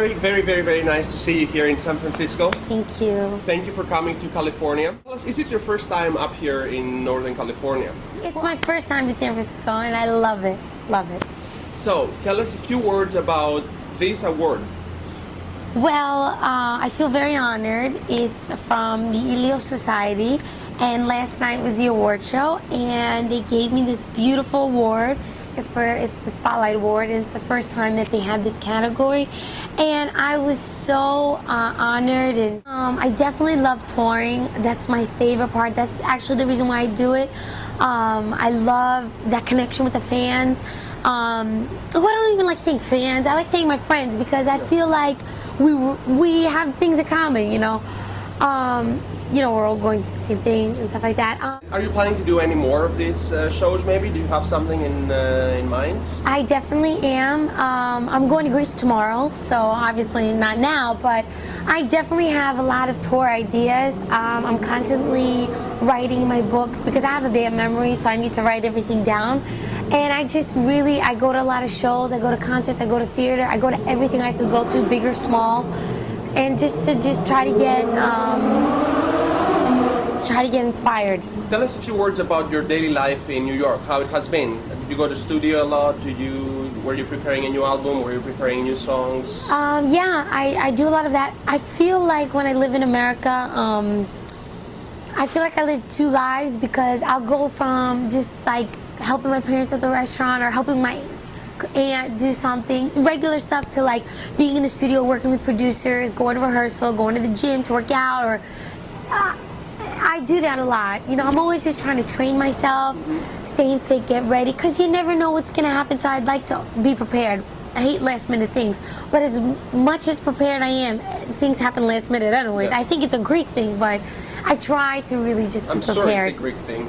very, very, very, very nice to see you here in San Francisco. Thank you. Thank you for coming to California. Tell us, is it your first time up here in Northern California? It's my first time in San Francisco, and I love it. Love it. So, tell us a few words about this award. Well, I feel very honored. It's from the Ilios Society, and last night was the award show, and they gave me this beautiful award. It's the Spotlight Award, and it's the first time that they had this category, and I was so honored. And I definitely love touring. That's my favorite part. That's actually the reason why I do it. I love that connection with the fans. I don't even like saying fans. I like saying my friends, because I feel like we have things in common. We're all going through the same thing and stuff like that. Are you planning to do any more of these shows maybe? Do you have something in mind? I definitely am. I'm going to Greece tomorrow, so obviously not now, but I definitely have a lot of tour ideas. I'm constantly writing my books because I have a bad memory, so I need to write everything down. And I go to a lot of shows, I go to concerts, I go to theater, I go to everything I could go to, big or small, and just try to get inspired. Tell us a few words about your daily life in New York, how it has been. Did you go to studio a lot? Were you preparing a new album? Were you preparing new songs? Yeah, I do a lot of that. I feel like when I live in America, I feel like I live two lives, because I'll go from just like helping my parents at the restaurant or helping my aunt do something, regular stuff, to like being in the studio working with producers, going to rehearsal, going to the gym to work out, or I do that a lot. I'm always just trying to train myself, staying fit, get ready, because you never know what's going to happen, so I'd like to be prepared. I hate last minute things, but as much as prepared I am, things happen last minute anyways. Yeah. I think it's a Greek thing, but I try to really just be prepared. I'm sure it's a Greek thing.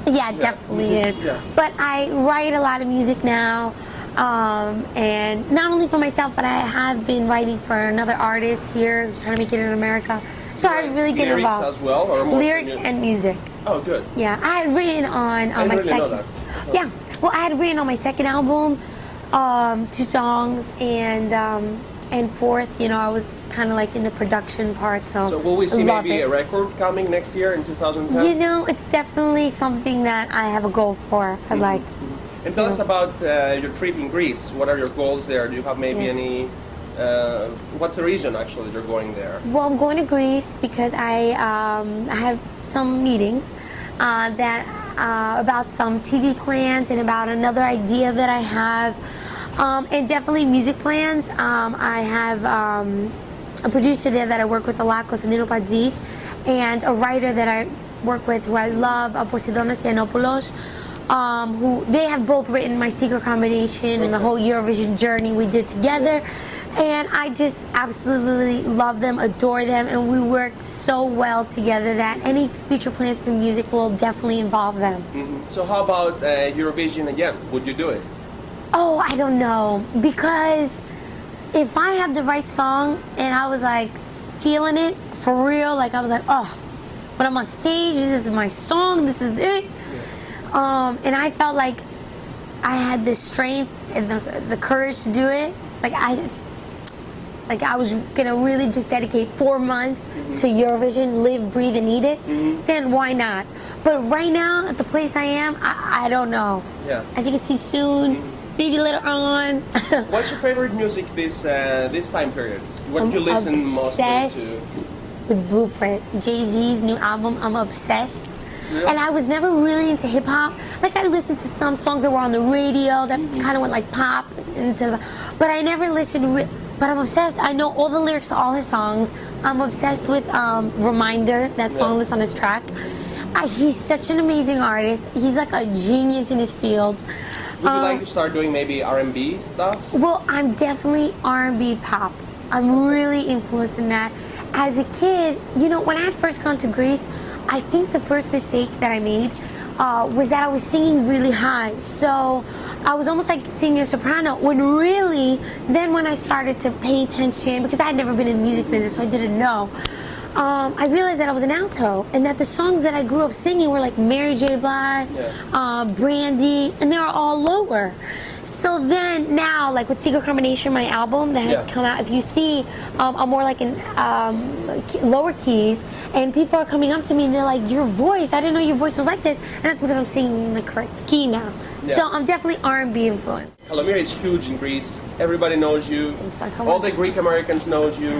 Yeah, it definitely is. Yeah. But I write a lot of music now, and not only for myself, but I have been writing for another artist here who's trying to make it in America. So I really get involved. Lyrics as well, or more lyrics and music. Oh, good. Yeah, I had written on my really second. Know that. Yeah, well, I had written on my second album 2 songs, and fourth, I was kind of like in the production part. So will we see maybe a record coming next year in 2010? It's definitely something that I have a goal for. I'd like. And tell us about your trip in Greece. What are your goals there? Do you have maybe any? What's the reason actually you're going there? Well, I'm going to Greece because I have some meetings about some TV plans and about another idea that I have, and definitely music plans. I have a producer there that I work with a lot, Constantino Padzis, and a writer that I work with who I love, Posidonos Yiannopoulos. Who they have both written my Secret Combination and the whole Eurovision journey we did together, and I just absolutely love them, adore them, and we work so well together that any future plans for music will definitely involve them. So how about Eurovision again? Would you do it? Oh, I don't know, because if I had the right song and I was like feeling it for real, like I was like, oh, when I'm on stage, this is my song, this is it. And I felt like I had the strength and the courage to do it. Like I was gonna really just dedicate 4 months to Eurovision, live, breathe, and eat it. Then why not? But right now, at the place I am, I don't know. Yeah. I think it's too soon. Maybe later on. What's your favorite music this time period? What do you listen mostly to? Obsessed with Blueprint, Jay-Z's new album. I'm obsessed. Yeah. And I was never really into hip hop. Like I listened to some songs that were on the radio that kind of went like pop but I never listened. But I'm obsessed. I know all the lyrics to all his songs. I'm obsessed with Reminder, that song that's on his track. He's such an amazing artist. He's like a genius in his field. Would you like to start doing maybe R&B stuff? Well, I'm definitely R&B pop. I'm really influenced in that. As a kid, when I had first gone to Greece, I think the first mistake that I made was that I was singing really high. So I was almost like singing a soprano, when really, then when I started to pay attention, because I had never been in the music business, so I didn't know, I realized that I was an alto, and that the songs that I grew up singing were like Mary J. Blige, Brandy, and they were all lower. So then now, like with Secret Combination, my album that had come out, if you see, I'm more like in lower keys, and people are coming up to me and they're like, your voice, I didn't know your voice was like this, and that's because I'm singing in the correct key now. So I'm definitely R&B influenced. Kalomira is huge in Greece. Everybody knows you. All the Greek Americans knows you,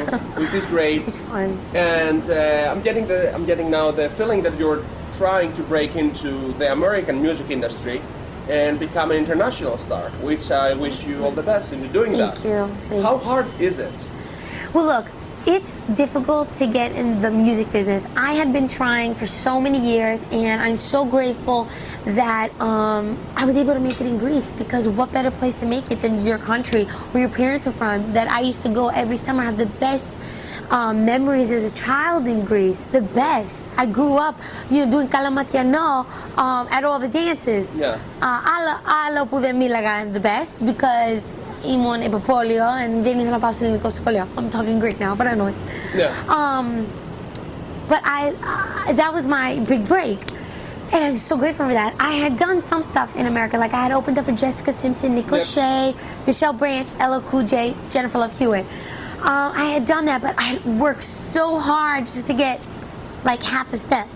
which is great. It's fun. And I'm getting now the feeling that you're trying to break into the American music industry and become an international star, which I wish you all the best into doing that. Thank you. Thanks. How hard is it? Well, look, it's difficult to get in the music business. I had been trying for so many years, and I'm so grateful that I was able to make it in Greece, because what better place to make it than your country, where your parents are from, that I used to go every summer, have the best memories as a child in Greece, the best. I grew up, doing Kalamatiano at all the dances. Άλλο που δεν μίλαγα the best, because ήμουν υποπόλιο and δεν ήθελα να πάω στο ελληνικό σχολείο. I'm talking Greek now, but I know it's. But that was my big break. And I'm so grateful for that. I had done some stuff in America, like I had opened up for Jessica Simpson, Nick Lachey, Michelle Branch, Ella Cool J, Jennifer Love Hewitt. I had done that, but I had worked so hard just to get like half a step.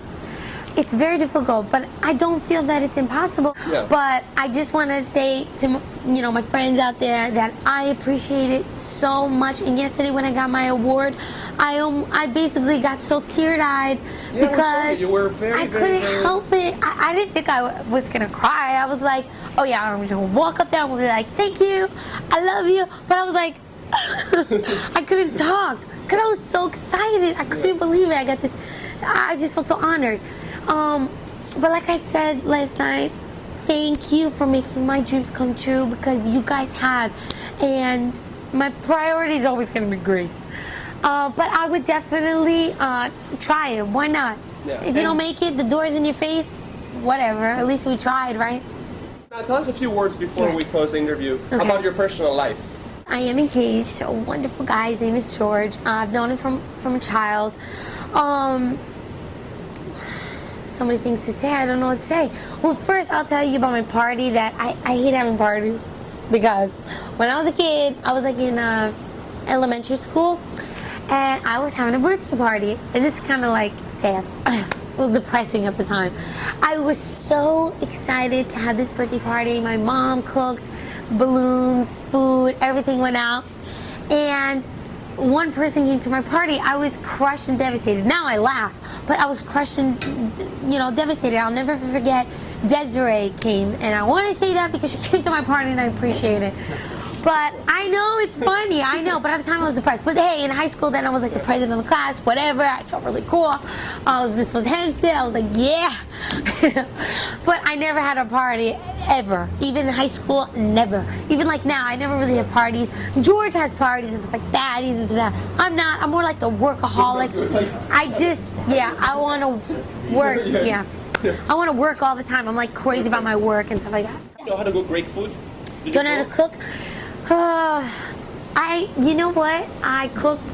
It's very difficult, but I don't feel that it's impossible. But I just want to say to my friends out there that I appreciate it so much. And yesterday when I got my award, I basically got so teary-eyed because you were very, I couldn't help it. I didn't think I was gonna cry. I was like, oh yeah, I'm gonna walk up there, I'm gonna be like, thank you, I love you. But I was like, I couldn't talk because I was so excited. I couldn't believe it. I got this. I just felt so honored. But like I said last night, thank you for making my dreams come true, because you guys have. And my priority is always going to be Greece. But I would definitely try it. Why not? If you don't make it, the door's in your face. Whatever. At least we tried, right? Now tell us a few words before we close the interview about your personal life. I am engaged to a wonderful guy. His name is George. I've known him from a child. So many things to say. I don't know what to say. Well, first I'll tell you about my party. That I hate having parties, because when I was a kid, I was like in elementary school, and I was having a birthday party, and this is kind of like sad. It was depressing at the time. I was so excited to have this birthday party. My mom cooked balloons, food, everything went out, and one person came to my party. I was crushed and devastated. Now I laugh, but I was crushed and devastated. I'll never forget Desiree came, and I want to say that because she came to my party and I appreciate it. But I know it's funny, I know, but at the time I was depressed. But hey, in high school then I was like the president of the class, whatever, I felt really cool. I was Miss Hempstead, I was like, yeah. But I never had a party, ever. Even in high school, never. Even like now, I never really have parties. George has parties and stuff like that, he's into that. I'm not, I'm more like the workaholic. I want to work, I want to work all the time. I'm like crazy about my work and stuff like that. So. You know how to cook great food? Don't know how to cook? You know what? I cooked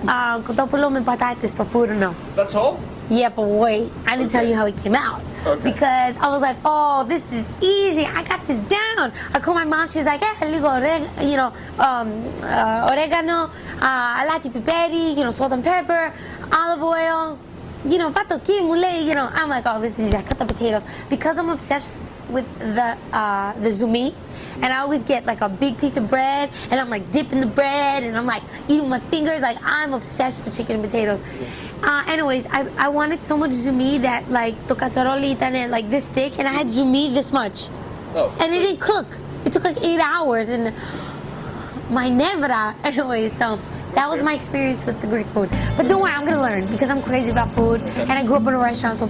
kotopoulos με πατάτες στο φούρνο. That's all? Yeah, but wait, I didn't tell you how it came out. Because I was like, oh, this is easy. I got this down. I called my mom. She's like, λίγο oregano, alati piperi, salt and pepper, olive oil. Fatto chi μου λέει, I'm like, oh, this is easy. I cut the potatoes. Because I'm obsessed with the zumi, and I always get like a big piece of bread, and I'm like dipping the bread, and I'm like eating my fingers. Like, I'm obsessed with chicken and potatoes. Anyways, I wanted so much zumi that like to cazzaroli ήταν like this thick, and I had zumi this much. And it didn't cook. It took like 8 hours, and my nevra. Anyway, so that was my experience with the Greek food. But don't worry, I'm gonna learn, because I'm crazy about food, and I grew up in a restaurant, so.